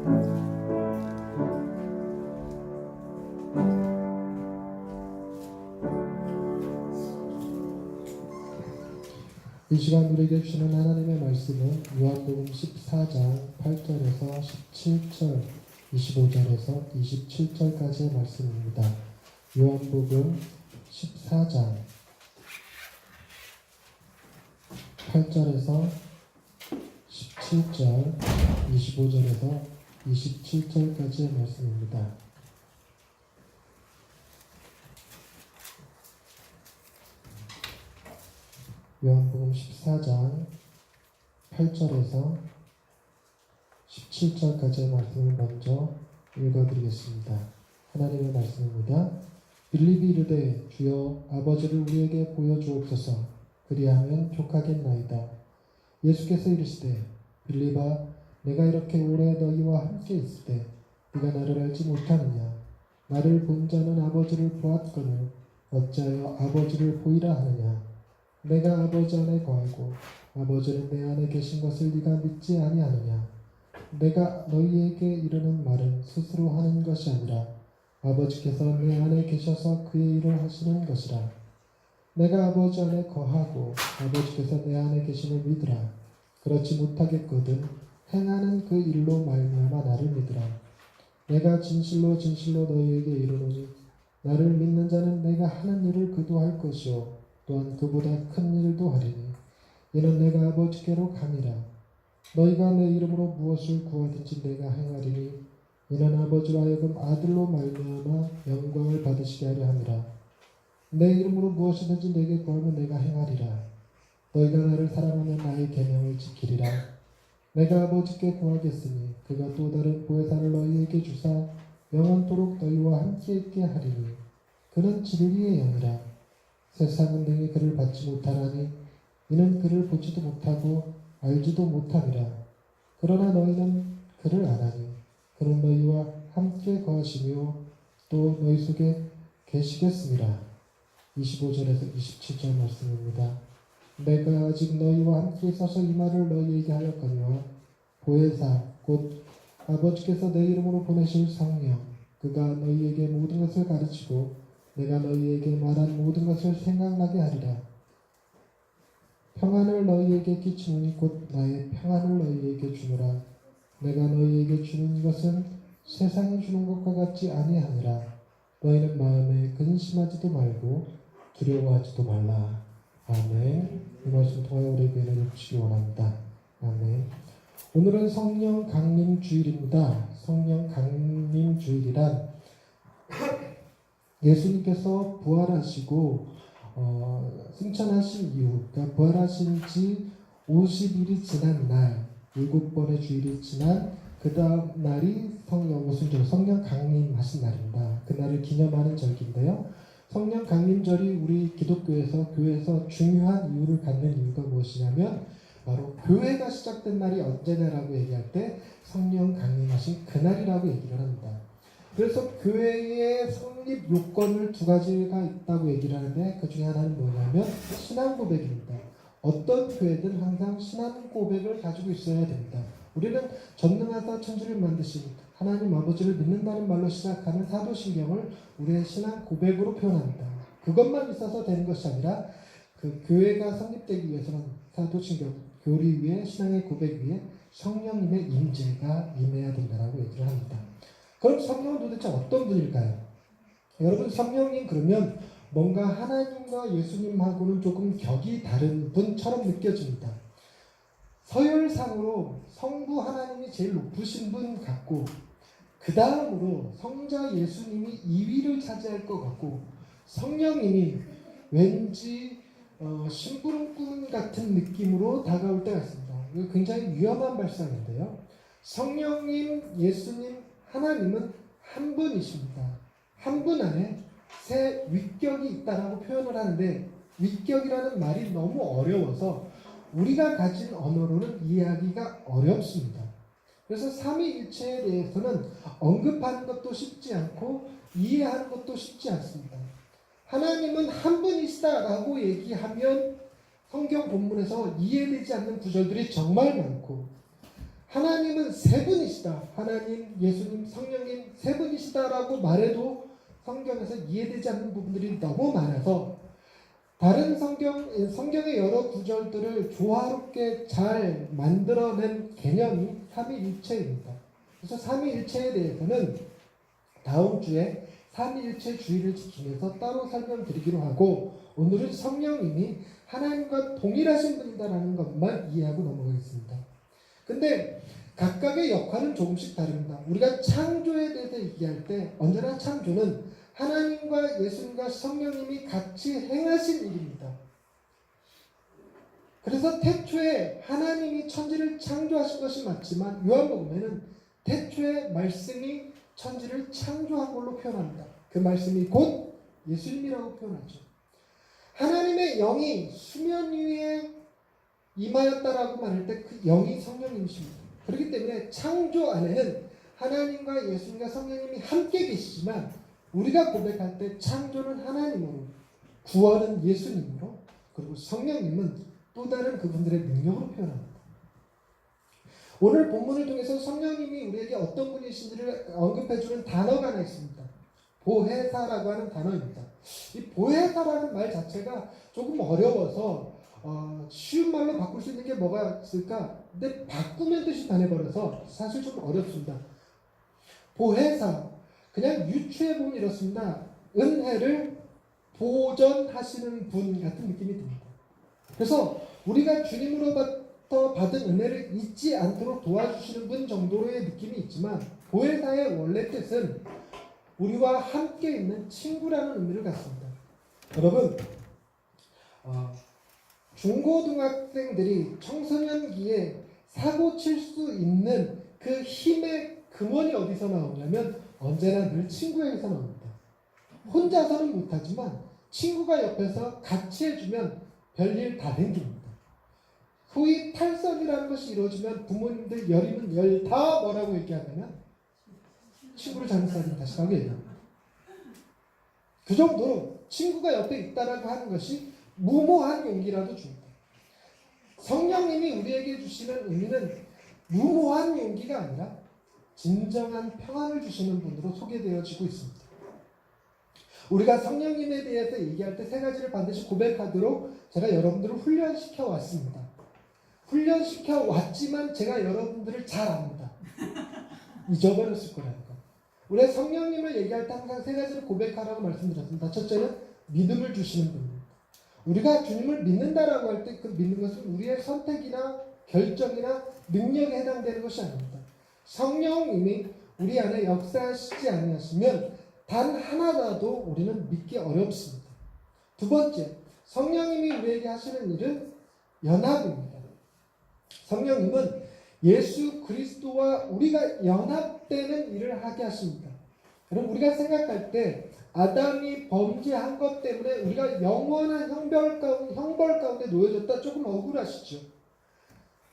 이 시간 우리에게 주시는 하나님의 말씀은 요한복음 14장 8절에서 17절, 25절에서 27절까지의 말씀입니다. 요한복음 14장 8절에서 17절, 25절에서 27절까지의 말씀입니다. 요한복음 14장 8절에서 17절까지의 말씀을 먼저 읽어드리겠습니다. 하나님의 말씀입니다. 빌립이 이르되 주여 아버지를 우리에게 보여주옵소서. 그리하면 족하겠나이다. 예수께서 이르시되 빌립아 내가 이렇게 오래 너희와 함께 있을 때 네가 나를 알지 못하느냐. 나를 본 자는 아버지를 보았거늘 어찌하여 아버지를 보이라 하느냐. 내가 아버지 안에 거하고 아버지는 내 안에 계신 것을 네가 믿지 아니하느냐. 내가 너희에게 이르는 말은 스스로 하는 것이 아니라 아버지께서 내 안에 계셔서 그의 일을 하시는 것이라. 내가 아버지 안에 거하고 아버지께서 내 안에 계심을 믿으라. 그렇지 못하겠거든 행하는 그 일로 말미암아 나를 믿으라. 내가 진실로 진실로 너희에게 이르노니 나를 믿는 자는 내가 하는 일을 그도 할 것이요 또한 그보다 큰 일도 하리니 이는 내가 아버지께로 감이라. 너희가 내 이름으로 무엇을 구하든지 내가 행하리니 이는 아버지로 하여금 아들로 말미암아 영광을 받으시게 하려 함이라. 내 이름으로 무엇이든지 내게 구하면 내가 행하리라. 너희가 나를 사랑하면 나의 계명을 지키리라. 내가 아버지께 구하겠으니 그가 또 다른 보혜사를 너희에게 주사 영원토록 너희와 함께 있게 하리니 그는 진리의 영이라. 세상은 능히 그를 받지 못하나니 이는 그를 보지도 못하고 알지도 못함이라. 그러나 너희는 그를 아나니 그는 너희와 함께 거하시며 또 너희 속에 계시겠습니다. 25절에서 27절 말씀입니다. 내가 아직 너희와 함께 있어서 이 말을 너희에게 하였거니와 보혜사 곧 아버지께서 내 이름으로 보내실 성령 그가 너희에게 모든 것을 가르치고 내가 너희에게 말한 모든 것을 생각나게 하리라. 평안을 너희에게 끼치노니 곧 나의 평안을 너희에게 주노라. 내가 너희에게 주는 것은 세상이 주는 것과 같지 아니하니라. 너희는 마음에 근심하지도 말고 두려워하지도 말라. 아멘. 이 말씀 통하여 우리에게 은혜를 주시기 원합니다. 아멘. 오늘은 성령 강림 주일입니다. 성령 강림 주일이란 예수님께서 부활하시고 승천하신 이후, 그러니까 부활하신 지 50일이 지난 날, 7번의 주일이 지난 그 다음 날이 성령 강림하신 날입니다. 그날을 기념하는 절기인데요. 성령 강림절이 우리 기독교에서 교회에서 중요한 이유를 갖는 이유가 무엇이냐면 바로 교회가 시작된 날이 언제냐라고 얘기할 때 성령 강림하신 그날이라고 얘기를 합니다. 그래서 교회의 성립 요건을 두 가지가 있다고 얘기를 하는데 그 중에 하나는 뭐냐면 신앙 고백입니다. 어떤 교회든 항상 신앙 고백을 가지고 있어야 됩니다. 우리는 전능하사 천지를 만드신 하나님 아버지를 믿는다는 말로 시작하는 사도신경을 우리의 신앙 고백으로 표현합니다. 그것만 있어서 되는 것이 아니라 그 교회가 성립되기 위해서는 사도신경, 교리 위에 신앙의 고백 위에 성령님의 임재가 임해야 된다고 얘기를 합니다. 그럼 성령은 도대체 어떤 분일까요? 여러분 성령님 그러면 뭔가 하나님과 예수님하고는 조금 격이 다른 분처럼 느껴집니다. 서열상으로 성부 하나님이 제일 높으신 분 같고 그 다음으로 성자 예수님이 2위를 차지할 것 같고 성령님이 왠지 심부름꾼 같은 느낌으로 다가올 때가 있습니다. 이거 굉장히 위험한 발상인데요. 성령님, 예수님, 하나님은 한 분이십니다. 한 분 안에 세 위격이 있다라고 표현을 하는데 위격이라는 말이 너무 어려워서 우리가 가진 언어로는 이해하기가 어렵습니다. 그래서 삼위일체에 대해서는 언급하는 것도 쉽지 않고 이해하는 것도 쉽지 않습니다. 하나님은 한 분이시다라고 얘기하면 성경 본문에서 이해되지 않는 구절들이 정말 많고 하나님은 세 분이시다. 하나님, 예수님, 성령님 세 분이시다라고 말해도 성경에서 이해되지 않는 부분들이 너무 많아서 다른 성경의 여러 구절들을 조화롭게 잘 만들어낸 개념이 삼위일체입니다. 그래서 삼위일체에 대해서는 다음 주에 삼위일체 주의를 지키면서 따로 설명드리기로 하고, 오늘은 성령님이 하나님과 동일하신 분이다라는 것만 이해하고 넘어가겠습니다. 근데 각각의 역할은 조금씩 다릅니다. 우리가 창조에 대해서 얘기할 때 언제나 창조는 하나님과 예수님과 성령님이 같이 행하신 일입니다. 그래서 태초에 하나님이 천지를 창조하신 것이 맞지만 요한복음에는 태초에 말씀이 천지를 창조한 걸로 표현합니다. 그 말씀이 곧 예수님이라고 표현하죠. 하나님의 영이 수면 위에 임하였다라고 말할 때 그 영이 성령님이십니다. 그렇기 때문에 창조 안에는 하나님과 예수님과 성령님이 함께 계시지만 우리가 고백할 때 창조는 하나님으로, 구원은 예수님으로, 그리고 성령님은 또 다른 그분들의 능력으로 표현합니다. 오늘 본문을 통해서 성령님이 우리에게 어떤 분이신지를 언급해주는 단어가 하나 있습니다. 보혜사라고 하는 단어입니다. 이 보혜사라는 말 자체가 조금 어려워서 쉬운 말로 바꿀 수 있는 게 뭐가 있을까? 근데 바꾸면 뜻이 변해버려서 사실 좀 어렵습니다. 보혜사, 그냥 유추해 보면 이렇습니다. 은혜를 보전하시는 분 같은 느낌이 듭니다. 그래서 우리가 주님으로부터 받은 은혜를 잊지 않도록 도와주시는 분 정도의 느낌이 있지만, 보혜사의 원래 뜻은 우리와 함께 있는 친구라는 의미를 갖습니다. 여러분, 중고등학생들이 청소년기에 사고 칠 수 있는 그 힘의 근원이 어디서 나오냐면 언제나 늘 친구에게서 나옵니다. 혼자서는 못하지만 친구가 옆에서 같이 해주면 별일 다 생깁니다. 소위 탈선이라는 것이 이루어지면 부모님들 열이면 열 다 뭐라고 얘기하냐면 친구를 잘못 사귀면 다시 가게 해요. 그 정도로 친구가 옆에 있다라고 하는 것이 무모한 용기라도 줍니다. 성령님이 우리에게 주시는 의미는 무모한 용기가 아니라 진정한 평안을 주시는 분으로 소개되어지고 있습니다. 우리가 성령님에 대해서 얘기할 때 세 가지를 반드시 고백하도록 제가 여러분들을 훈련시켜 왔습니다. 훈련시켜 왔지만 제가 여러분들을 잘 압니다. 잊어버렸을 거라는 거. 우리가 성령님을 얘기할 때 항상 세 가지를 고백하라고 말씀드렸습니다. 첫째는 믿음을 주시는 분입니다. 우리가 주님을 믿는다라고 할 때 그 믿는 것은 우리의 선택이나 결정이나 능력에 해당되는 것이 아닙니다. 성령님이 우리 안에 역사하시지 아니하시면 단 하나라도 우리는 믿기 어렵습니다. 두 번째, 성령님이 우리에게 하시는 일은 연합입니다. 성령님은 예수 그리스도와 우리가 연합되는 일을 하게 하십니다. 여러분, 우리가 생각할 때 아담이 범죄한 것 때문에 우리가 영원한 형벌 가운데 놓여졌다, 조금 억울하시죠?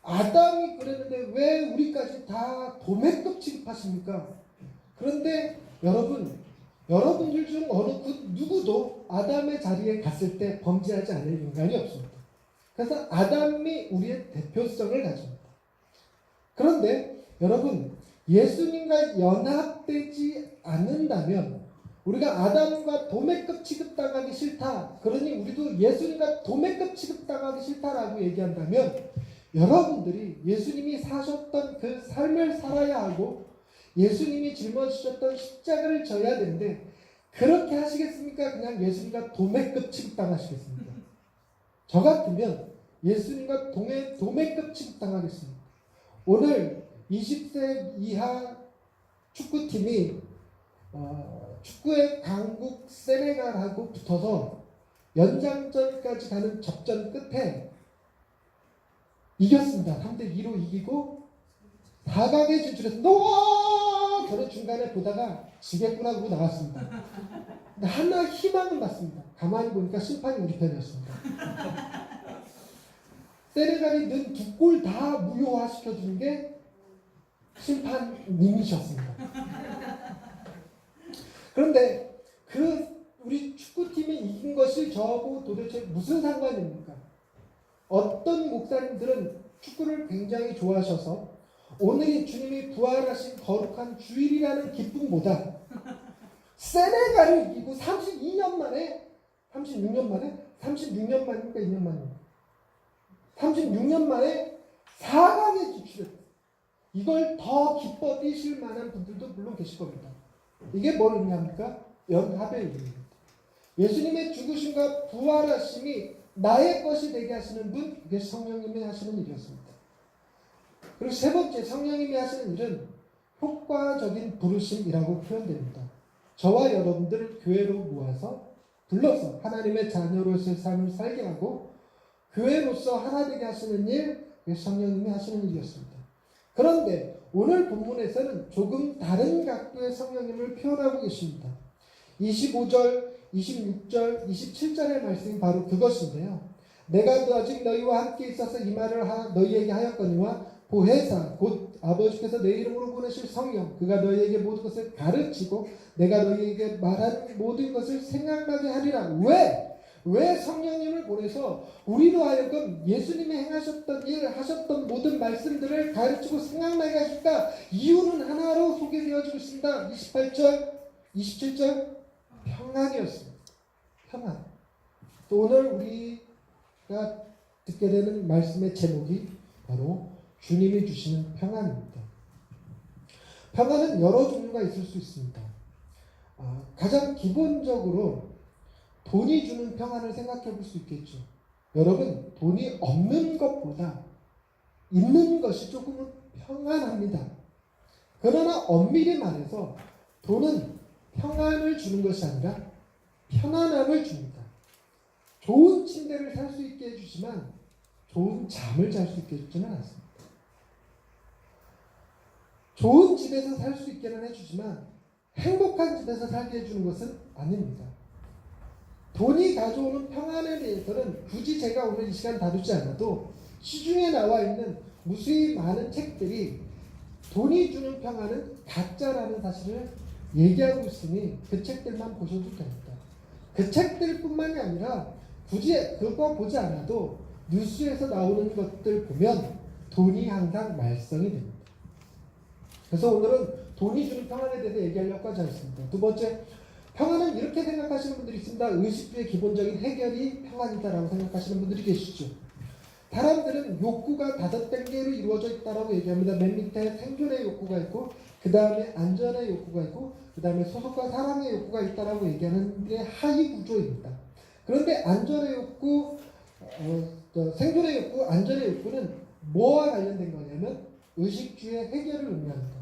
아담이 그랬는데 왜 우리까지 다 도매급 취급하십니까? 그런데 여러분들 중 어느 누구도 아담의 자리에 갔을 때 범죄하지 않을 인간이 없습니다. 그래서 아담이 우리의 대표성을 가집니다. 그런데 여러분, 예수님과 연합되지 않는다면 우리가 아담과 도매급 취급당하기 싫다, 그러니 우리도 예수님과 도매급 취급당하기 싫다라고 얘기한다면 여러분들이 예수님이 사셨던 그 삶을 살아야 하고 예수님이 짊어지셨던 십자가를 져야 되는데 그렇게 하시겠습니까? 그냥 예수님과 도매급 취급당하시겠습니까? 저 같으면 예수님과 도매급 취급당하겠습니다. 오늘 20세 이하 축구팀이 축구의 강국 세네갈하고 붙어서 연장전까지 가는 접전 끝에 이겼습니다. 3대2로 이기고 4강에 진출했습니다. 저는 중간에 보다가 지겠구나 그러고 나왔습니다. 근데 하나 희망은 봤습니다. 가만히 보니까 심판이 우리 편이었습니다. 세네갈이 넣은 2골 다 무효화시켜준 게 심판님이셨습니다. 그런데 우리 축구팀이 이긴 것이 저하고 도대체 무슨 상관입니까? 어떤 목사님들은 축구를 굉장히 좋아하셔서 오늘이 주님이 부활하신 거룩한 주일이라는 기쁨보다 세네갈을 이기고 32년 만에 36년 만입니까? 2년 만입니까? 36년 만에 4강에 진출했다. 이걸 더 기뻐 뛰실 만한 분들도 물론 계실 겁니다. 이게 뭘 의미합니까? 연합의 의미입니다. 예수님의 죽으심과 부활하심이 나의 것이 되게 하시는 분, 이게 성령님이 하시는 일이었습니다. 그리고 세 번째, 성령님이 하시는 일은 효과적인 부르심이라고 표현됩니다. 저와 여러분들을 교회로 모아서 불러서 하나님의 자녀로서의 삶을 살게 하고 교회로서 하나 되게 하시는 일, 성령님이 하시는 일이었습니다. 그런데 오늘 본문에서는 조금 다른 각도의 성령님을 표현하고 계십니다. 25절, 26절, 27절의 말씀이 바로 그것인데요. 내가 아직 너희와 함께 있어서 이 말을 너희에게 하였거니와 보혜사 곧 아버지께서 내 이름으로 보내실 성령 그가 너희에게 모든 것을 가르치고 내가 너희에게 말한 모든 것을 생각나게 하리라. 왜 성령님을 보내서 우리로 하여금 예수님이 행하셨던 일 하셨던 모든 말씀들을 가르치고 생각나게 하실까? 이유는 하나로 소개되어지고 있습니다. 28절 27절 평안이었습니다. 평안. 또 오늘 우리가 듣게 되는 말씀의 제목이 바로 주님이 주시는 평안입니다. 평안은 여러 종류가 있을 수 있습니다. 가장 기본적으로 돈이 주는 평안을 생각해 볼 수 있겠죠. 여러분, 돈이 없는 것보다 있는 것이 조금은 평안합니다. 그러나 엄밀히 말해서 돈은 평안을 주는 것이 아니라 편안함을 줍니다. 좋은 침대를 살 수 있게 해주지만 좋은 잠을 잘 수 있게 해주지는 않습니다. 좋은 집에서 살 수 있게는 해주지만 행복한 집에서 살게 해주는 것은 아닙니다. 돈이 가져오는 평안에 대해서는 굳이 제가 오늘 이 시간 다루지 않아도 시중에 나와 있는 무수히 많은 책들이 돈이 주는 평안은 가짜라는 사실을 얘기하고 있으니 그 책들만 보셔도 됩니다. 그 책들뿐만이 아니라 굳이 그거 보지 않아도 뉴스에서 나오는 것들 보면 돈이 항상 말썽이 됩니다. 그래서 오늘은 돈이 주는 평안에 대해서 얘기하려고 하지 않습니다. 두 번째, 평안은 이렇게 생각하시는 분들이 있습니다. 의식주의 기본적인 해결이 평안이다라고 생각하시는 분들이 계시죠. 사람들은 욕구가 5단계로 이루어져 있다라고 얘기합니다. 맨 밑에 생존의 욕구가 있고 그 다음에 안전의 욕구가 있고 그 다음에 소속과 사랑의 욕구가 있다라고 얘기하는 게 하위 구조입니다. 그런데 안전의 욕구, 생존의 욕구, 안전의 욕구는 뭐와 관련된 거냐면 의식주의 해결을 의미합니다.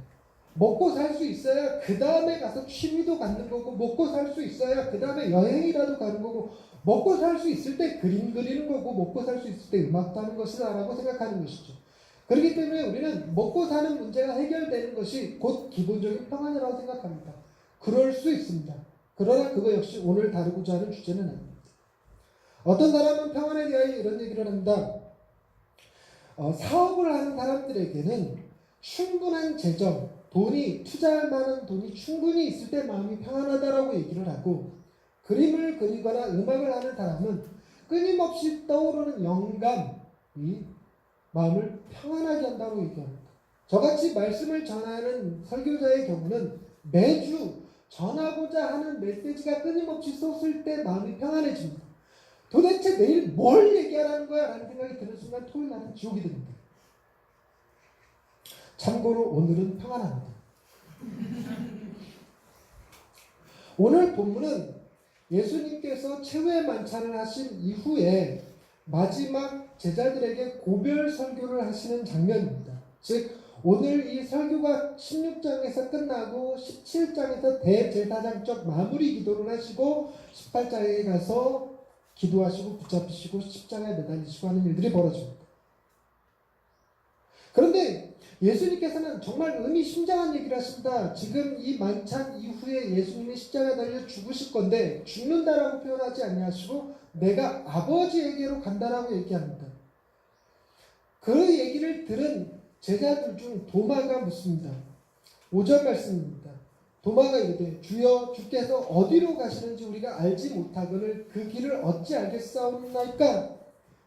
먹고 살 수 있어야 그 다음에 가서 취미도 갖는 거고 먹고 살 수 있어야 그 다음에 여행이라도 가는 거고 먹고 살 수 있을 때 그림 그리는 거고 먹고 살 수 있을 때 음악도 하는 것이다 라고 생각하는 것이죠. 그렇기 때문에 우리는 먹고 사는 문제가 해결되는 것이 곧 기본적인 평안이라고 생각합니다. 그럴 수 있습니다. 그러나 그거 역시 오늘 다루고자 하는 주제는 아닙니다. 어떤 사람은 평안에 대하여 이런 얘기를 합니다. 사업을 하는 사람들에게는 충분한 재정, 돈이 투자할 만한 돈이 충분히 있을 때 마음이 평안하다라고 얘기를 하고 그림을 그리거나 음악을 하는 사람은 끊임없이 떠오르는 영감이 마음을 평안하게 한다고 얘기합니다. 저같이 말씀을 전하는 설교자의 경우는 매주 전하고자 하는 메시지가 끊임없이 쏟을 때 마음이 평안해집니다. 도대체 내일 뭘 얘기하라는 거야? 라는 생각이 드는 순간 토요일 날은 지옥이 됩니다. 참고로 오늘은 평안합니다. 오늘 본문은 예수님께서 최후의 만찬을 하신 이후에 마지막 제자들에게 고별 설교를 하시는 장면입니다. 즉 오늘 이 설교가 16장에서 끝나고 17장에서 대제사장적 마무리 기도를 하시고 18장에 가서 기도하시고 붙잡히시고 십자가에 매달리시고 하는 일들이 벌어집니다. 그런데 예수님께서는 정말 의미심장한 얘기를 하십니다. 지금 이 만찬 이후에 예수님이 십자가에 달려 죽으실 건데 죽는다라고 표현하지 아니하시고 내가 아버지에게로 간다라고 얘기합니다. 그 얘기를 들은 제자들 중 도마가 묻습니다. 5절 말씀입니다. 도마가 이르되 주여 주께서 어디로 가시는지 우리가 알지 못하거늘 그 길을 어찌 알겠사옵나이까?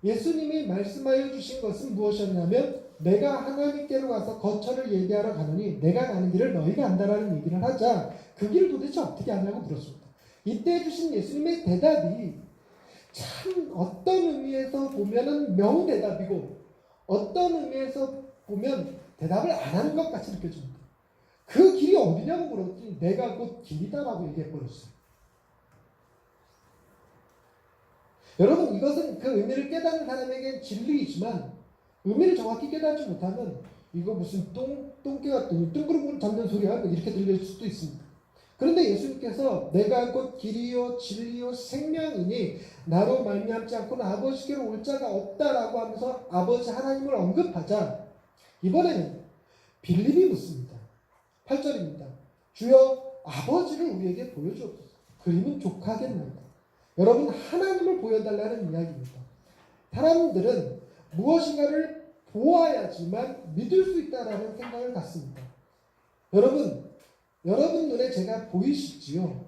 예수님이 말씀하여 주신 것은 무엇이었냐면 내가 하나님께로 가서 거처를 예비하러 가노니 내가 가는 길을 너희가 안다라는 얘기를 하자 그 길을 도대체 어떻게 하냐고 물었습니다. 이때 주신 예수님의 대답이 참 어떤 의미에서 보면은 명대답이고 어떤 의미에서 보면 대답을 안 하는 것 같이 느껴집니다. 그 길이 어디냐고 물었더니 내가 곧 길이다라고 얘기해버렸어요. 여러분 이것은 그 의미를 깨닫는 사람에겐 진리이지만 의미를 정확히 깨닫지 못하면 이거 무슨 똥개 같더니 뜬구름 잡는 소리야 이렇게 들릴 수도 있습니다. 그런데 예수님께서 내가 곧 길이요 진리요 생명이니 나로 말미암지 않고는 아버지께로 올 자가 없다라고 하면서 아버지 하나님을 언급하자 이번에는 빌립이 묻습니다. 8절입니다. 주여 아버지를 우리에게 보여주옵소서. 그림은 족하겠나이다. 여러분 하나님을 보여달라는 이야기입니다. 사람들은 무엇인가를 보아야지만 믿을 수 있다라는 생각을 갖습니다. 여러분 눈에 제가 보이시지요?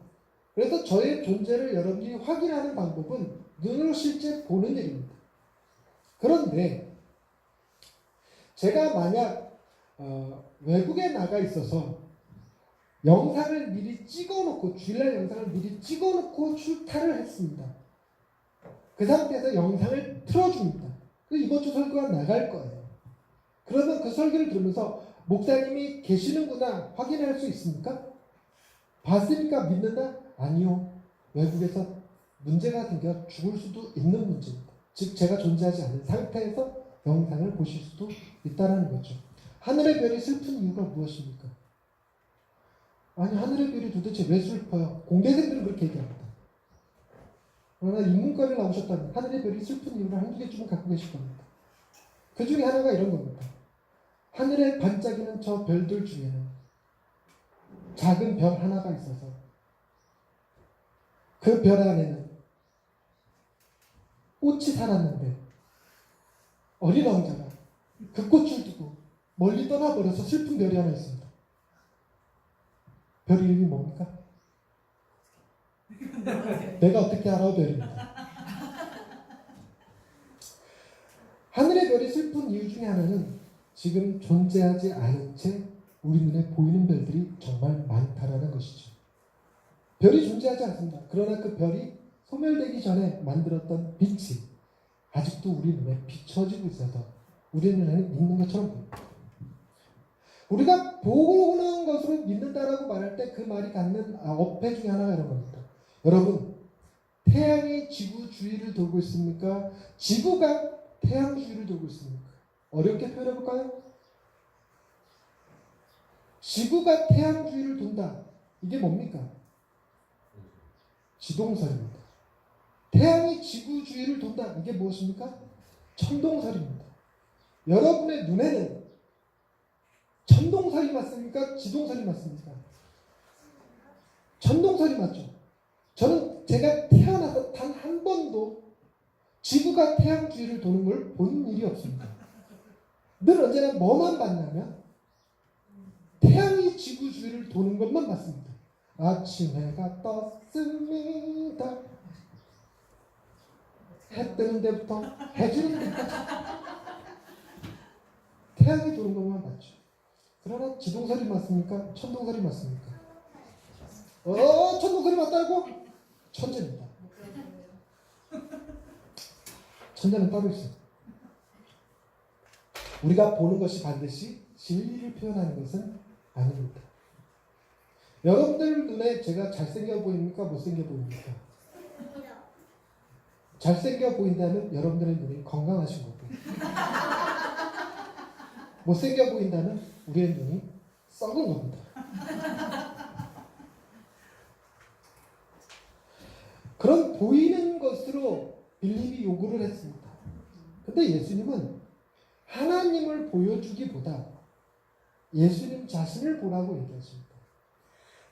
그래서 저의 존재를 여러분이 확인하는 방법은 눈으로 실제 보는 일입니다. 그런데 제가 만약 외국에 나가 있어서 영상을 미리 찍어놓고 주일날 영상을 미리 찍어놓고 출타를 했습니다. 그 상태에서 영상을 틀어줍니다. 그래서 이번 주 설교가 나갈 거예요. 그러면 그 설교를 들으면서 목사님이 계시는구나 확인할 수 있습니까? 봤으니까 믿는다? 아니요. 외국에서 문제가 생겨 죽을 수도 있는 문제입니다. 즉 제가 존재하지 않은 상태에서 영상을 보실 수도 있다는 거죠. 하늘의 별이 슬픈 이유가 무엇입니까? 아니 하늘의 별이 도대체 왜 슬퍼요? 공대생들은 그렇게 얘기합니다. 그러나 인문과를 나오셨다면 하늘의 별이 슬픈 이유를 한두 개쯤은 갖고 계실 겁니다. 그 중에 하나가 이런 겁니다. 하늘에 반짝이는 저 별들 중에는 작은 별 하나가 있어서 그 별 안에는 꽃이 살았는데 어린 왕자가 그 꽃을 두고 멀리 떠나버려서 슬픈 별이 하나 있습니다. 별 이름이 뭡니까? 내가 어떻게 알아? 별입니다. 하늘의 별이 슬픈 이유 중에 하나는 지금 존재하지 않은 채 우리 눈에 보이는 별들이 정말 많다라는 것이죠. 별이 존재하지 않습니다. 그러나 그 별이 소멸되기 전에 만들었던 빛이 아직도 우리 눈에 비춰지고 있어서 우리 눈에는 있는 것처럼 보입니다. 우리가 보고는 것으로 믿는다라고 말할 때 그 말이 갖는 어폐 중에 하나가 이런 겁니다. 여러분, 태양이 지구 주위를 돌고 있습니까? 지구가 태양 주위를 돌고 있습니까? 어렵게 표현해 볼까요? 지구가 태양 주위를 돈다. 이게 뭡니까? 지동설입니다. 태양이 지구 주위를 돈다. 이게 무엇입니까? 천동설입니다. 여러분의 눈에는 천동설이 맞습니까? 지동설이 맞습니까? 천동설이 맞죠. 저는 제가 태어나서 단 한 번도 지구가 태양 주위를 도는 걸 본 일이 없습니다. 늘 언제나 뭐만 봤냐면 태양이 지구 주위를 도는 것만 봤습니다. 아침 해가 떴습니다. 해 뜨는 데부터 해 지는 데까지 태양이 도는 것만 봤죠. 그러나 지동설이 맞습니까? 천동설이 맞습니까? 천동설이 맞다고? 천재입니다. 천재는 따로 있어요. 우리가 보는 것이 반드시 진리를 표현하는 것은 아닙니다. 여러분들 눈에 제가 잘생겨 보입니까? 못생겨 보입니까? 잘생겨 보인다면 여러분들의 눈이 건강하신 거고 못생겨 보인다면 우리의 눈이 썩은 겁니다. 그런 보이는 것으로 빌립이 요구를 했습니다. 근데 예수님은 하나님을 보여주기보다 예수님 자신을 보라고 얘기하십니다.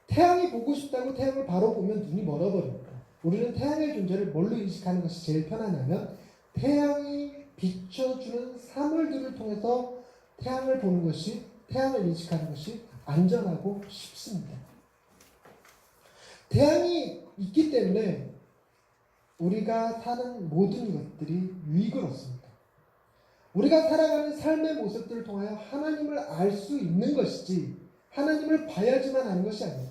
태양이 보고 싶다고 태양을 바로 보면 눈이 멀어버립니다. 우리는 태양의 존재를 뭘로 인식하는 것이 제일 편하냐면 태양이 비춰주는 사물들을 통해서 태양을 보는 것이, 태양을 인식하는 것이 안전하고 쉽습니다. 태양이 있기 때문에 우리가 사는 모든 것들이 유익을 얻습니다. 우리가 살아가는 삶의 모습들을 통하여 하나님을 알 수 있는 것이지 하나님을 봐야지만 아는 것이 아니에요.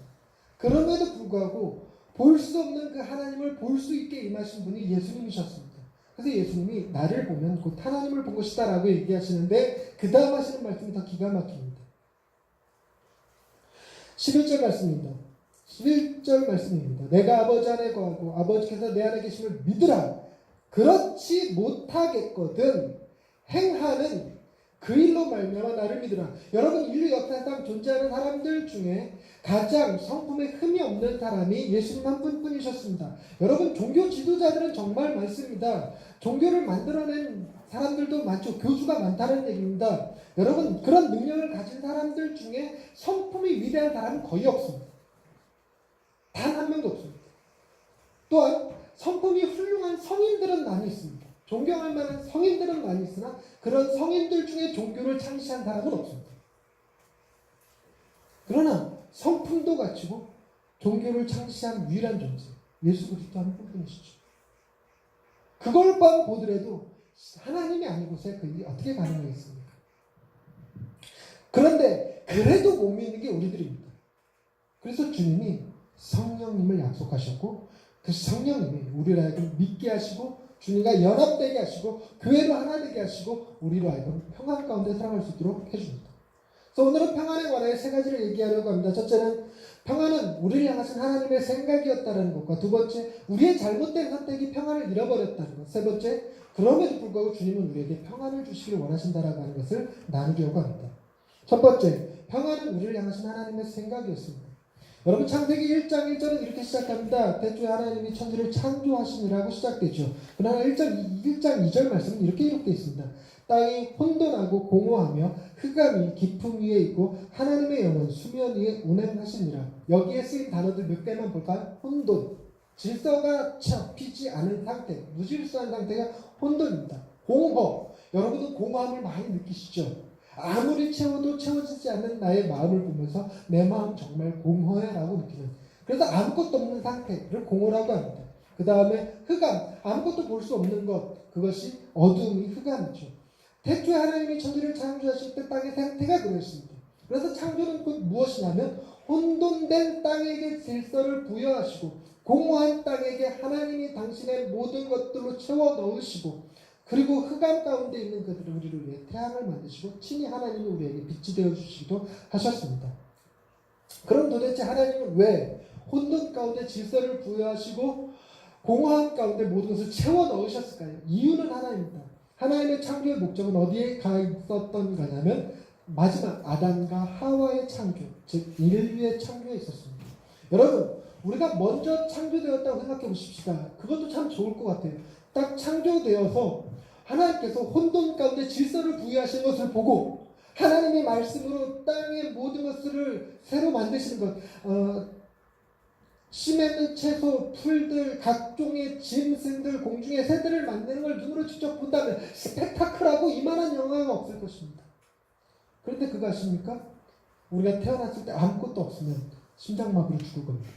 그럼에도 불구하고 볼 수 없는 그 하나님을 볼 수 있게 임하신 분이 예수님이셨습니다. 그래서 예수님이 나를 보면 곧 하나님을 본 것이다 라고 얘기하시는데 그 다음 하시는 말씀이 더 기가 막힙니다. 11절 말씀입니다. 11절 말씀입니다. 내가 아버지 안에 거하고 아버지께서 내 안에 계심을 믿으라. 그렇지 못하겠거든 행하는 그 일로 말미암아 나를 믿으라. 여러분, 인류 역사상 존재하는 사람들 중에 가장 성품에 흠이 없는 사람이 예수님 한 분뿐이셨습니다. 여러분, 종교 지도자들은 정말 많습니다. 종교를 만들어낸 사람들도 많죠. 교주가 많다는 얘기입니다. 여러분, 그런 능력을 가진 사람들 중에 성품이 위대한 사람은 거의 없습니다. 단 한 명도 없습니다. 또한 성품이 훌륭한 성인들은 많이 있습니다. 존경할 만한 성인들은 많이 있으나 그런 성인들 중에 종교를 창시한 사람은 없습니다. 그러나 성품도 갖추고 종교를 창시한 유일한 존재 예수 그리스도 한 분뿐이시죠. 그걸만 보더라도 하나님이 아니고서야 그 일이 어떻게 가능하겠습니까? 그런데 그래도 못 믿는 게 우리들입니다. 그래서 주님이 성령님을 약속하셨고 그 성령님이 우리를 하여금 믿게 하시고 주님과 연합되게 하시고 교회로 하나 되게 하시고 우리로 하여금 평안 가운데 살아갈 수 있도록 해줍니다. 그래서 오늘은 평안에 관하여 세 가지를 얘기하려고 합니다. 첫째는 평안은 우리를 향하신 하나님의 생각이었다는 것과 두 번째 우리의 잘못된 선택이 평안을 잃어버렸다는 것, 세 번째 그럼에도 불구하고 주님은 우리에게 평안을 주시기를 원하신다라고 하는 것을 나누려고 합니다. 첫 번째, 평안은 우리를 향하신 하나님의 생각이었습니다. 여러분, 창세기 1장 1절은 이렇게 시작합니다. 태초에 하나님이 천지를 창조하시니라고 시작되죠. 그러나 1장 2절 말씀은 이렇게 기록되어 있습니다. 땅이 혼돈하고 공허하며 흑암이 깊음 위에 있고 하나님의 영은 수면 위에 운행하시니라. 여기에 쓰인 단어들 몇 개만 볼까요? 혼돈, 질서가 잡히지 않은 상태, 무질서한 상태가 혼돈입니다. 공허, 여러분도 공허함을 많이 느끼시죠? 아무리 채워도 채워지지 않는 나의 마음을 보면서 내 마음 정말 공허해 라고 느끼는, 그래서 아무것도 없는 상태를 공허라고 합니다. 그 다음에 흑암, 아무것도 볼 수 없는 것, 그것이 어둠이 흑암이죠. 태초에 하나님이 천지를 창조하실 때 땅의 상태가 그랬습니다. 그래서 창조는 곧 무엇이냐면 혼돈된 땅에게 질서를 부여하시고 공허한 땅에게 하나님이 당신의 모든 것들로 채워 넣으시고 그리고 흑암 가운데 있는 그들을 우리를 위해 태양을 만드시고 친히 하나님이 우리에게 빛이 되어주시기도 하셨습니다. 그럼 도대체 하나님은 왜 혼돈 가운데 질서를 부여하시고 공허함 가운데 모든 것을 채워 넣으셨을까요? 이유는 하나입니다. 하나님의 창조의 목적은 어디에 가 있었던 거냐면 마지막 아담과 하와의 창조, 즉 인류의 창조에 있었습니다. 여러분, 우리가 먼저 창조되었다고 생각해 보십시다. 그것도 참 좋을 것 같아요. 딱 창조되어서 하나님께서 혼돈 가운데 질서를 부여하시는 것을 보고 하나님의 말씀으로 땅의 모든 것을 새로 만드시는 것, 씨 맺는 채소, 풀들, 각종의 짐승들, 공중의 새들을 만드는 걸 눈으로 직접 본다면 스펙타클하고 이만한 영화가 없을 것입니다. 그런데 그거 아십니까? 우리가 태어났을 때 아무것도 없으면 심장마비로 죽을 겁니다.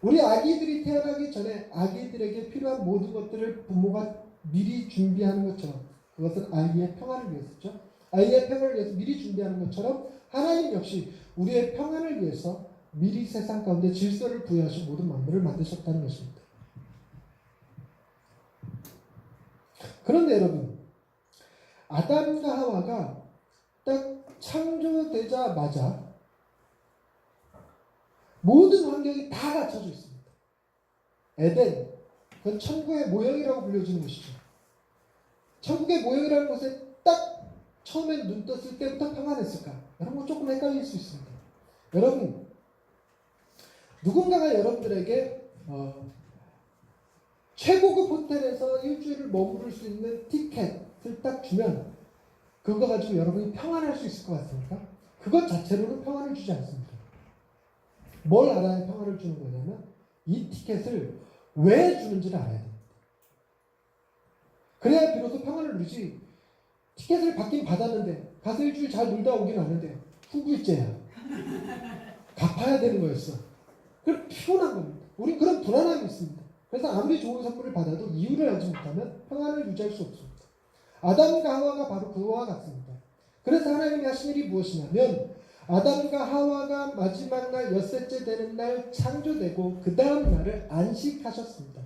우리 아기들이 태어나기 전에 아기들에게 필요한 모든 것들을 부모가 미리 준비하는 것처럼, 그것은 아이의 평안을 위해서죠. 아이의 평안을 위해서 미리 준비하는 것처럼 하나님 역시 우리의 평안을 위해서 미리 세상 가운데 질서를 부여하시고 모든 만물을 만드셨다는 것입니다. 그런데 여러분, 아담과 하와가 딱 창조되자마자 모든 환경이 다 갖춰져 있습니다. 에덴, 그건 천국의 모형이라고 불려지는 것이죠. 천국의 모형이라는 것에 딱 처음에 눈 떴을 때부터 평안했을까? 여러분, 조금 헷갈릴 수 있습니다. 여러분, 누군가가 여러분들에게 최고급 호텔에서 일주일을 머무를 수 있는 티켓을 딱 주면 그거 가지고 여러분이 평안할 수 있을 것 같습니까? 그것 자체로는 평안을 주지 않습니다. 뭘 알아야 평안을 주는 거냐면 이 티켓을 왜 주는지를 알아야 됩니다. 그래야 비로소 평안을 누리지. 티켓을 받긴 받았는데 가서 일주일 잘 놀다 오긴 왔는데 후불제야. 갚아야 되는 거였어. 그럼 피곤한 겁니다. 우린 그런 불안함이 있습니다. 그래서 아무리 좋은 선물을 받아도 이유를 알지 못하면 평안을 유지할 수 없습니다. 아담과 하와가 바로 그와 같습니다. 그래서 하나님이 하신 일이 무엇이냐면 아담과 하와가 마지막 날 엿새째 되는 날 창조되고 그 다음 날을 안식하셨습니다.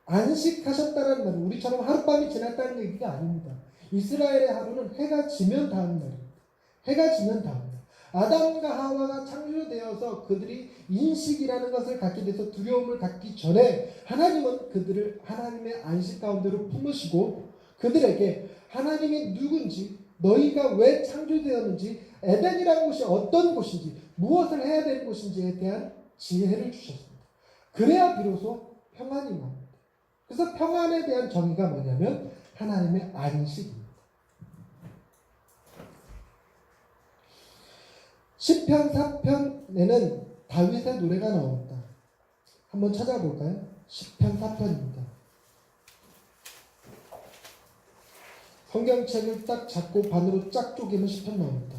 안식하셨다는 말은 우리처럼 하룻밤이 지났다는 얘기가 아닙니다. 이스라엘의 하루는 해가 지면 다음 날입니다. 해가 지면 다음 날. 아담과 하와가 창조되어서 그들이 인식이라는 것을 갖게 돼서 두려움을 갖기 전에 하나님은 그들을 하나님의 안식 가운데로 품으시고 그들에게 하나님이 누군지 너희가 왜 창조되었는지 에덴이라는 곳이 어떤 곳인지 무엇을 해야 되는 곳인지에 대한 지혜를 주셨습니다. 그래야 비로소 평안이 납니다. 그래서 평안에 대한 정의가 뭐냐면 하나님의 안식입니다. 시편 4편에는 다윗의 노래가 나옵니다. 한번 찾아볼까요? 시편 4편입니다. 성경책을 딱 잡고 반으로 쫙 쪼개면 시편 나옵니다.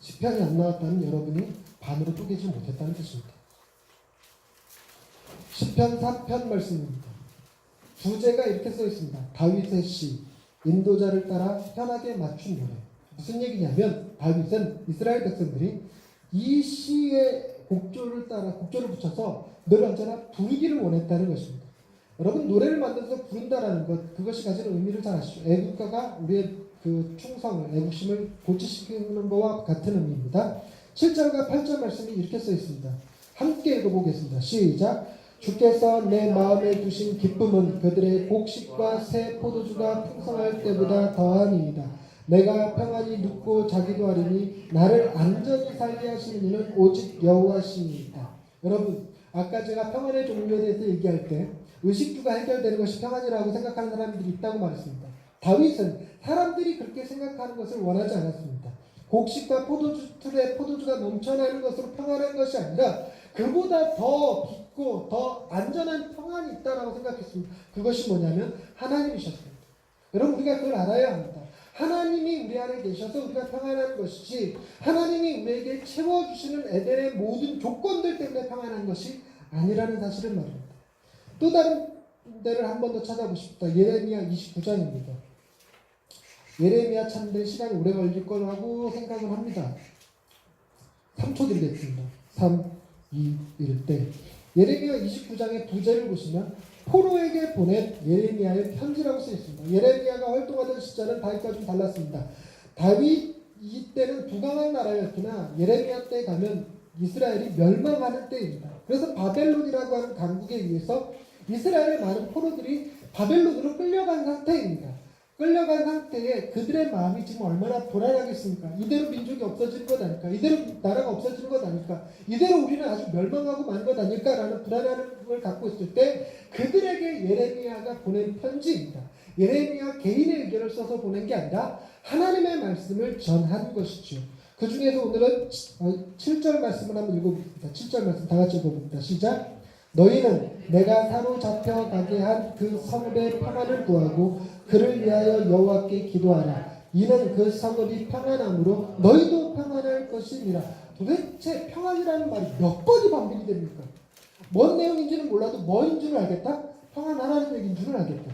시편이 안 나왔다면 여러분이 반으로 쪼개지 못했다는 뜻입니다. 시편 4편 말씀입니다. 주제가 이렇게 써 있습니다. 다윗의 시, 인도자를 따라 편하게 맞춘 노래. 무슨 얘기냐면 다윗은 이스라엘 백성들이 이 시의 곡조를 따라 곡조를 붙여서 늘 언제나 부르기를 원했다는 것입니다. 여러분 노래를 만들어서 부른다라는 것 그것이 가지는 의미를 잘 아시죠? 애국가가 우리의 그 충성을 애국심을 고취시키는 것과 같은 의미입니다. 7절과 8절 말씀이 이렇게 써 있습니다. 함께 읽어보겠습니다. 시작. 주께서 내 마음에 두신 기쁨은 그들의 곡식과 새 포도주가 풍성할 때보다 더하니이다. 내가 평안히 눕고 자기도 하리니 나를 안전히 살게 하시는 이는 오직 여호와시니이다. 여러분 아까 제가 평안의 종류에 대해서 얘기할 때 의식주가 해결되는 것이 평안이라고 생각하는 사람들이 있다고 말했습니다. 다윗은 사람들이 그렇게 생각하는 것을 원하지 않았습니다. 곡식과 틀에 포도주가 넘쳐나는 것으로 평안한 것이 아니라 그보다 더 깊고 더 안전한 평안이 있다고 생각했습니다. 그것이 뭐냐면 하나님이셨습니다. 여러분 우리가 그걸 알아야 합니다. 하나님이 우리 안에 계셔서 우리가 평안한 것이지 하나님이 우리에게 채워주시는 에덴의 모든 조건들 때문에 평안한 것이 아니라는 사실을 말합니다. 또 다른 데를 한 번 더 찾아보십시다. 예레미야 29장입니다. 예레미야 참된 시간이 오래 걸릴 거라고 생각을 합니다. 3초 드리겠습니다. 3, 2, 1 때 예레미야 29장의 부제를 보시면 포로에게 보낸 예레미야의 편지라고 쓰여 있습니다. 예레미야가 활동하던 시절은 다윗과 좀 달랐습니다. 다윗 이때는 부강한 나라였으나 예레미야 때 가면 이스라엘이 멸망하는 때입니다. 그래서 바벨론이라고 하는 강국에 의해서 이스라엘의 많은 포로들이 바벨론으로 끌려간 상태입니다. 끌려간 상태에 그들의 마음이 지금 얼마나 불안하겠습니까? 이대로 민족이 없어지는 것 아닐까? 이대로 나라가 없어지는 것 아닐까? 이대로 우리는 아주 멸망하고 마는 것 아닐까라는 불안함을 갖고 있을 때 그들에게 예레미야가 보낸 편지입니다. 예레미야 개인의 의견을 써서 보낸 게 아니라 하나님의 말씀을 전한 것이죠. 그 중에서 오늘은 7절 말씀을 한번 읽어보겠습니다. 7절 말씀 다 같이 읽어봅니다. 시작. 너희는 내가 사로잡혀 가게 한 그 성읍의 평안을 구하고 그를 위하여 여호와께 기도하라. 이는 그 성읍이 평안함으로 너희도 평안할 것이니라. 도대체 평안이라는 말이 몇 번이 반복이 됩니까? 뭔 내용인지는 몰라도 뭐인 줄은 알겠다? 평안하라는 얘기인 줄은 알겠다.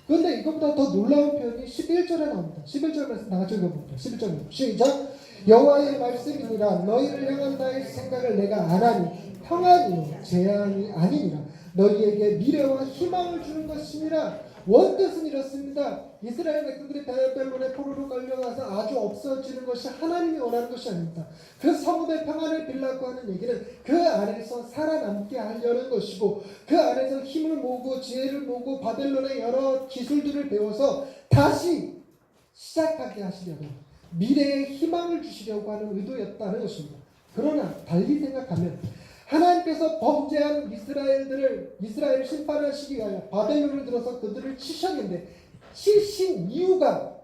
그런데 이것보다 더 놀라운 표현이 11절에 나옵니다. 11절 말씀 다 같이 읽어봅니다. 11절 말씀 시작. 여호와의 말씀이니라. 너희를 향한 나의 생각을 내가 아나니 평안이요 재앙이 아니니라. 너희에게 미래와 희망을 주는 것이니라. 원뜻은 이렇습니다. 이스라엘 백성들이 바벨론의 포로로 끌려가서 아주 없어지는 것이 하나님이 원하는 것이 아닙니다. 그 성읍의 평안을 빌라고 하는 얘기는 그 안에서 살아남게 하려는 것이고 그 안에서 힘을 모으고 지혜를 모으고 바벨론의 여러 기술들을 배워서 다시 시작하게 하시려는 미래의 희망을 주시려고 하는 의도였다는 것입니다. 그러나 달리 생각하면 하나님께서 범죄한 이스라엘을 심판하시기 위하여 바벨론을 들어서 그들을 치셨는데 치신 이유가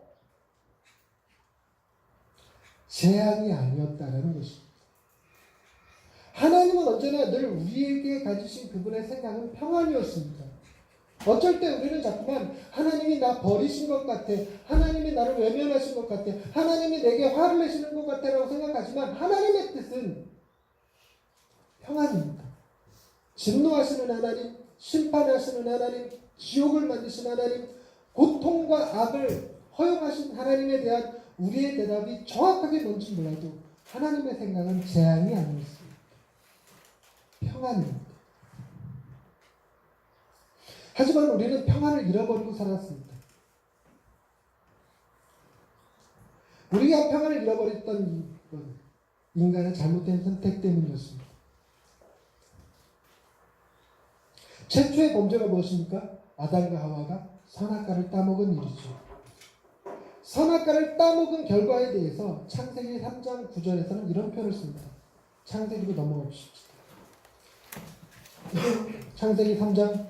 재앙이 아니었다는 것입니다. 하나님은 언제나 늘 우리에게 가지신 그분의 생각은 평안이었습니다. 어쩔 때 우리는 자꾸만 하나님이 나 버리신 것 같아, 하나님이 나를 외면하신 것 같아, 하나님이 내게 화를 내시는 것 같아 라고 생각하지만 하나님의 뜻은 평안입니다. 진노하시는 하나님, 심판하시는 하나님, 지옥을 만드신 하나님, 고통과 악을 허용하신 하나님에 대한 우리의 대답이 정확하게 뭔지 몰라도 하나님의 생각은 재앙이 아니었습니다. 평안입니다. 하지만 우리는 평안을 잃어버리고 살았습니다. 우리가 평안을 잃어버렸던 이유는 인간의 잘못된 선택 때문이었습니다. 최초의 범죄가 무엇입니까? 아담과 하와가 선악과를 따먹은 일이죠. 선악과를 따먹은 결과에 대해서 창세기 3장 9절에서는 이런 표현을 씁니다. 창세기로 넘어가 주십시오. 창세기 3장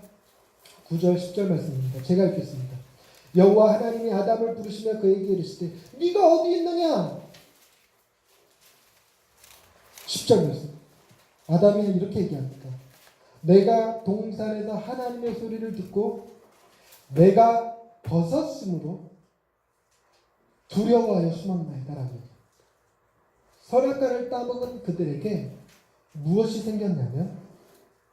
9절 10절 말씀입니다. 제가 읽겠습니다. 여호와 하나님이 아담을 부르시며 그에게 이르시되 네가 어디 있느냐? 10절 말씀. 아담이 이렇게 얘기합니다. 내가 동산에서 하나님의 소리를 듣고 내가 벗었으므로 두려워하여 숨었나이다 라고. 선악과를 따먹은 그들에게 무엇이 생겼냐면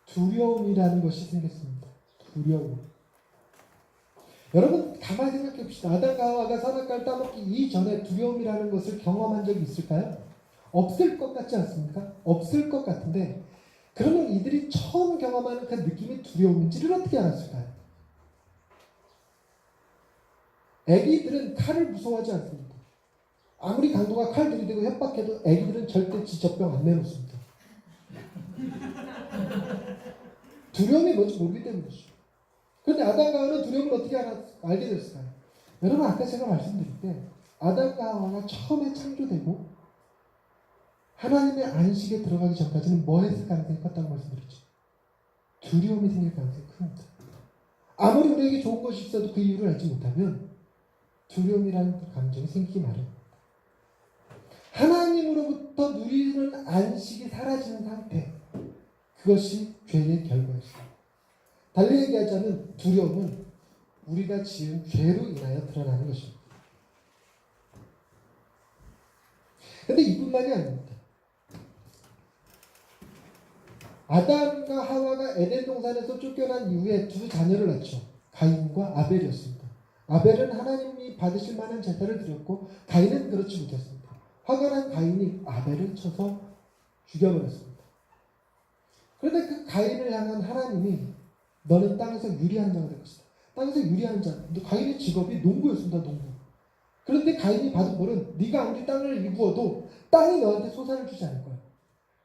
두려움이라는 것이 생겼습니다. 두려움. 여러분 가만히 생각해 봅시다. 아담과 하와가 선악과를 따먹기 이전에 두려움이라는 것을 경험한 적이 있을까요? 없을 것 같지 않습니까? 없을 것 같은데 그러면 이들이 처음 경험하는 그 느낌이 두려움인지를 어떻게 알았을까요? 애기들은 칼을 무서워하지 않습니다. 아무리 강도가 칼 들이대고 협박해도 애기들은 절대 지적병 안 내놓습니다. 두려움이 뭔지 모르기 때문이죠. 그런데 아담과 하와는 두려움을 어떻게 알게 됐을까요? 여러분 아까 제가 말씀드릴 때 아담과 하와가 처음에 창조되고 하나님의 안식에 들어가기 전까지는 뭐 했을 가능성이 컸다고 말씀드렸죠? 두려움이 생길 가능성이 큽니다. 아무리 우리에게 좋은 것이 있어도 그 이유를 알지 못하면 두려움이라는 감정이 생기기 마련입니다. 하나님으로부터 누리는 안식이 사라지는 상태, 그것이 죄의 결과였습니다. 달리 얘기하자면 두려움은 우리가 지은 죄로 인하여 드러나는 것입니다. 그런데 이뿐만이 아닙니다. 아담과 하와가 에덴 동산에서 쫓겨난 이후에 두 자녀를 낳죠. 가인과 아벨이었습니다. 아벨은 하나님이 받으실 만한 제사를 드렸고 가인은 그렇지 못했습니다. 화가 난 가인이 아벨을 쳐서 죽여버렸습니다. 그런데 그 가인을 향한 하나님이 너는 땅에서 유리한 자가 될 것이다. 땅에서 유리한 자. 가인의 직업이 농부였습니다. 농부. 그런데 가인이 받은 벌은 네가 아무리 땅을 이부어도 땅이 너한테 소산을 주지 않을 거야.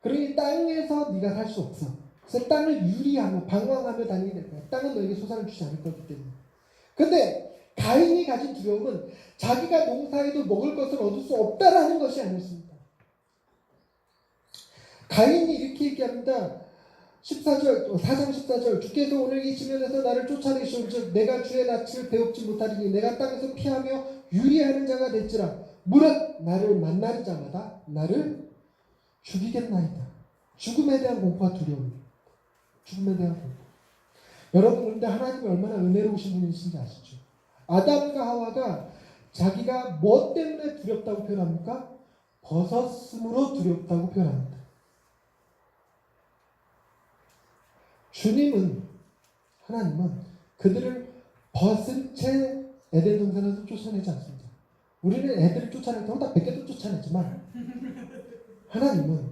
그러니 땅에서 네가 살 수 없어. 그래서 땅을 유리하며 방황하며 다니게 될 거야. 땅은 너에게 소산을 주지 않을 거기 때문에. 그런데 가인이 가진 두려움은 자기가 농사에도 먹을 것을 얻을 수 없다라는 것이 아니었습니다. 가인이 이렇게 얘기합니다. 14절, 4장 14절. 주께서 오늘 이 지면에서 나를 쫓아내시온즉 내가 주의 낯을 배웁지 못하리니 내가 땅에서 피하며 유리하는 자가 될지라 무릇 나를 만나는 자마다 나를 죽이겠나이다. 죽음에 대한 공포와 두려움입니다. 죽음에 대한 공포. 여러분 그런데 하나님이 얼마나 은혜로우신 분이신지 아시죠? 아담과 하와가 자기가 뭐 때문에 두렵다고 표현합니까? 벗었으므로 두렵다고 표현합니다. 주님은, 하나님은 그들을 벗은 채 에덴 동산에서 쫓아내지 않습니다. 우리는 애들을 쫓아낼 때 혼자 100개도 쫓아내지만 하나님은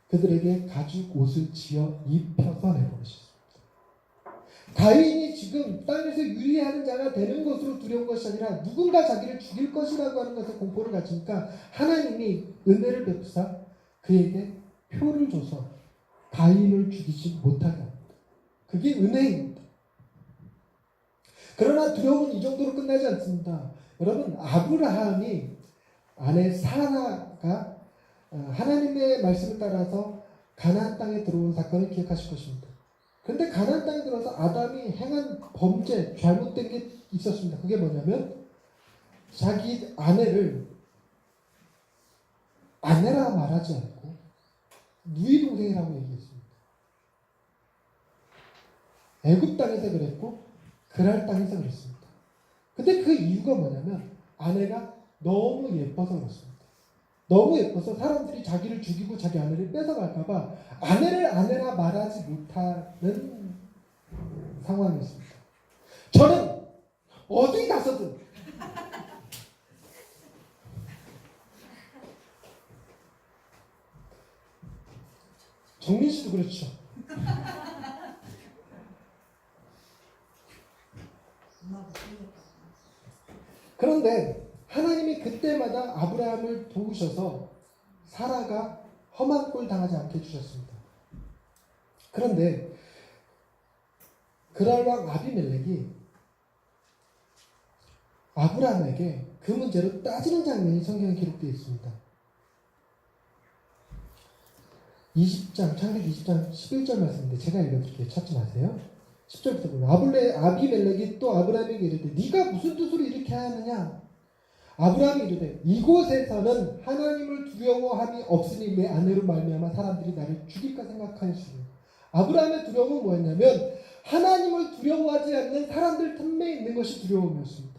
그들에게 가죽 옷을 지어 입혀서 내보내셨습니다. 가인이 지금 땅에서 유리하는 자가 되는 것으로 두려운 것이 아니라 누군가 자기를 죽일 것이라고 하는 것에 공포를 가지니까 하나님이 은혜를 베푸사 그에게 표를 줘서 가인을 죽이지 못하게 합니다. 그게 은혜입니다. 그러나 두려움은 이 정도로 끝나지 않습니다. 여러분 아브라함이 아내 사라가 하나님의 말씀을 따라서 가나안 땅에 들어온 사건을 기억하실 것입니다. 그런데 가나안 땅에 들어서 아담이 행한 범죄, 잘못된 게 있었습니다. 그게 뭐냐면 자기 아내를 아내라 말하지 않고 누이 동생이라고 얘기했습니다. 애굽 땅에서 그랬고 그랄 땅에서 그랬습니다. 근데 그 이유가 뭐냐면 아내가 너무 예뻐서 그렇습니다. 너무 예뻐서 사람들이 자기를 죽이고 자기 아내를 뺏어갈까봐 아내를 아내라 말하지 못하는 상황이었습니다. 저는 어디 가서든 정민 씨도 그렇죠. 그런데 하나님이 그때마다 아브라함을 도우셔서 사라가 험한 꼴 당하지 않게 해주셨습니다. 그런데 그랄 왕 아비멜렉이 아브라함에게 그 문제로 따지는 장면이 성경에 기록되어 있습니다. 20장, 창세기 20장 11절 말씀인데 제가 읽어드릴게요. 찾지 마세요. 10절부터 보면 아비멜렉이 또 아브라함에게 이르되 네가 무슨 뜻으로 이렇게 하느냐? 아브라함이 이르되 이곳에서는 하나님을 두려워함이 없으니 내 아내로 말미암아 사람들이 나를 죽일까 생각하였으니. 아브라함의 두려움은 뭐였냐면 하나님을 두려워하지 않는 사람들 틈에 있는 것이 두려움이었습니다.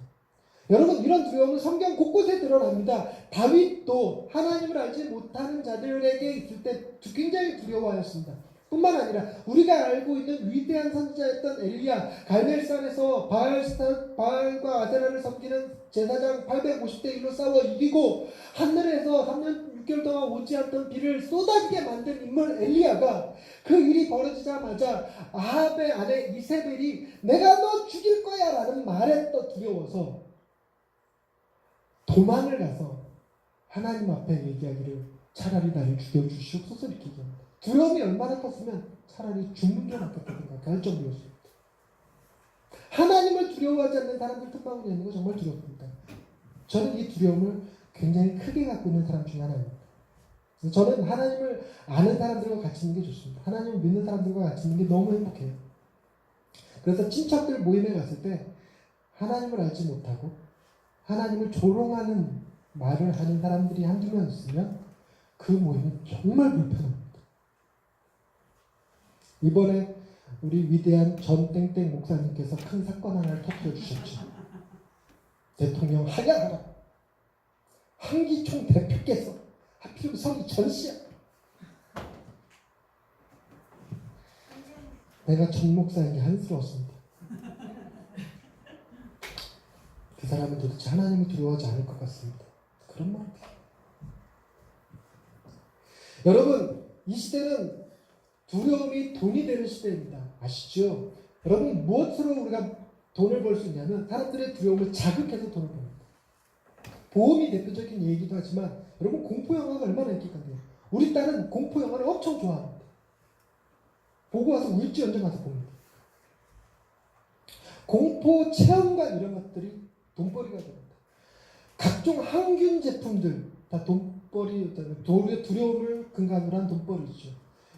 여러분, 이런 두려움은 성경 곳곳에 드러납니다. 다윗도 하나님을 알지 못하는 자들에게 있을 때 굉장히 두려워하였습니다. 뿐만 아니라 우리가 알고 있는 위대한 선지자였던 엘리야, 갈멜산에서 바알과 아세라를 섬기는 제사장 850대 1로 싸워 이기고 하늘에서 3년 6개월 동안 오지 않던 비를 쏟아지게 만든 인물 엘리야가 그 일이 벌어지자마자 아합의 아내 이세벨이 내가 너 죽일 거야 라는 말에 또 두려워서 도망을 가서 하나님 앞에 얘기하기를 차라리 나를 죽여주시옵소서 이렇게 얘기합니다. 두려움이 얼마나 컸으면 차라리 죽는 게 낫겠다 생각할 정도였습니다. 하나님을 두려워하지 않는 사람들 틈바구니에 있는 거 정말 두렵습니다. 저는 이 두려움을 굉장히 크게 갖고 있는 사람 중에 하나입니다. 저는 하나님을 아는 사람들과 같이 있는 게 좋습니다. 하나님을 믿는 사람들과 같이 있는 게 너무 행복해요. 그래서 친척들 모임에 갔을 때 하나님을 알지 못하고 하나님을 조롱하는 말을 하는 사람들이 한두 명 있으면 그 모임은 정말 불편합니다. 이번에 우리 위대한 전땡땡 목사님께서 큰 사건 하나를 터뜨려 주셨죠. 대통령 하야하라. 한기총 대표께서 하필 성이 전시야. 내가 전 목사에게 한스러웠습니다. 그 사람은 도대체 하나님을 두려워하지 않을 것 같습니다. 그런 말이에요. 여러분, 이 시대는 두려움이 돈이 되는 시대입니다. 아시죠? 여러분, 무엇으로 우리가 돈을 벌 수 있냐면 사람들의 두려움을 자극해서 돈을 법니다. 보험이 대표적인 얘기도 하지만 여러분, 공포영화가 얼마나 인기가 돼요. 우리 딸은 공포영화를 엄청 좋아합니다. 보고 와서 울지언정 가서 봅니다. 공포 체험관 이런 것들이 돈벌이가 됩니다. 각종 항균 제품들 다 돈벌이, 두려움을 근간으로 한 돈벌이죠.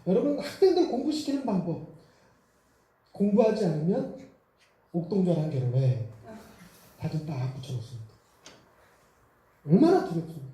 여러분, 학생들 공부시키는 방법, 공부하지 않으면 옥동자랑 결혼해. 다들 딱 붙여놓습니다. 얼마나 두렵습니까?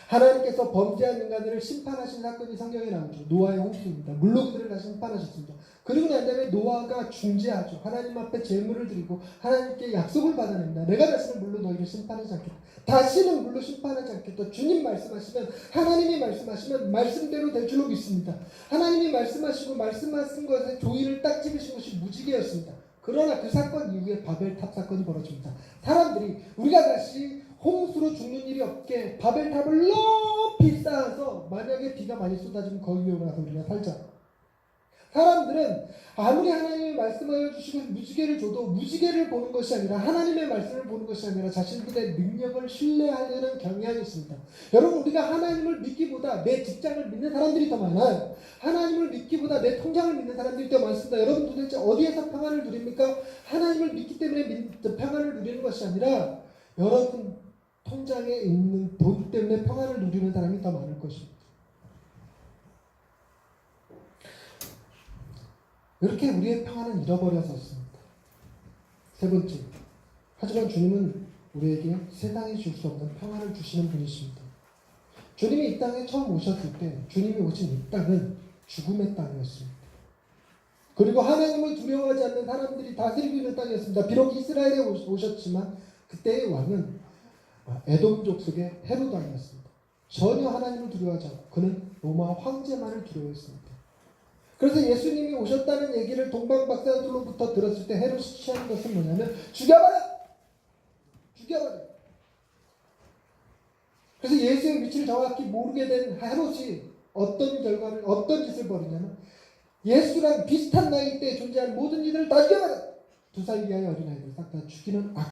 하나님께서 범죄한 인간들을 심판하신 사건이 성경에 나오죠. 노아의 홍수입니다. 물로 그들을 다 심판하셨습니다. 그리고 난 다음에 노아가 중재하죠. 하나님 앞에 제물을 드리고 하나님께 약속을 받아냅니다. 내가 다시는 물로 너희를 심판하지 않겠다. 다시는 물로 심판하지 않겠다. 주님 말씀하시면, 하나님이 말씀하시면 말씀대로 될 줄로 믿습니다. 하나님이 말씀하시고 말씀하신 것에 조의를 딱 찍으신 것이 무지개였습니다. 그러나 그 사건 이후에 바벨탑 사건이 벌어집니다. 사람들이 우리가 다시 홍수로 죽는 일이 없게 바벨탑을 높이 쌓아서 만약에 비가 많이 쏟아지면 거기 올라가서 우리가 살자. 사람들은 아무리 하나님이 말씀하여 주시고 무지개를 줘도 무지개를 보는 것이 아니라 하나님의 말씀을 보는 것이 아니라 자신들의 능력을 신뢰하려는 경향이 있습니다. 여러분, 우리가 하나님을 믿기보다 내 직장을 믿는 사람들이 더 많아요. 하나님을 믿기보다 내 통장을 믿는 사람들이 더 많습니다. 여러분, 도대체 어디에서 평안을 누립니까? 하나님을 믿기 때문에 평안을 누리는 것이 아니라 여러분 통장에 있는 돈 때문에 평안을 누리는 사람이 더 많을 것입니다. 이렇게 우리의 평안은 잃어버렸었습니다. 세 번째, 하지만 주님은 우리에게 세상에 줄 수 없는 평안을 주시는 분이십니다. 주님이 이 땅에 처음 오셨을 때 주님이 오신 이 땅은 죽음의 땅이었습니다. 그리고 하나님을 두려워하지 않는 사람들이 다스리고 있는 땅이었습니다. 비록 이스라엘에 오셨지만 그때의 왕은 에돔 족속의 헤롯 왕이었습니다. 전혀 하나님을 두려워하지 않고 그는 로마 황제만을 두려워했습니다. 그래서 예수님이 오셨다는 얘기를 동방박사들로부터 들었을 때 헤롯이 취한 것은 뭐냐면 죽여버려! 죽여버려! 그래서 예수의 위치를 정확히 모르게 된 헤롯이 어떤 짓을 벌이냐면 예수랑 비슷한 나이 때 존재하는 모든 이들을 다 죽여버려! 2살 이하의 어린아이들 싹 다 죽이는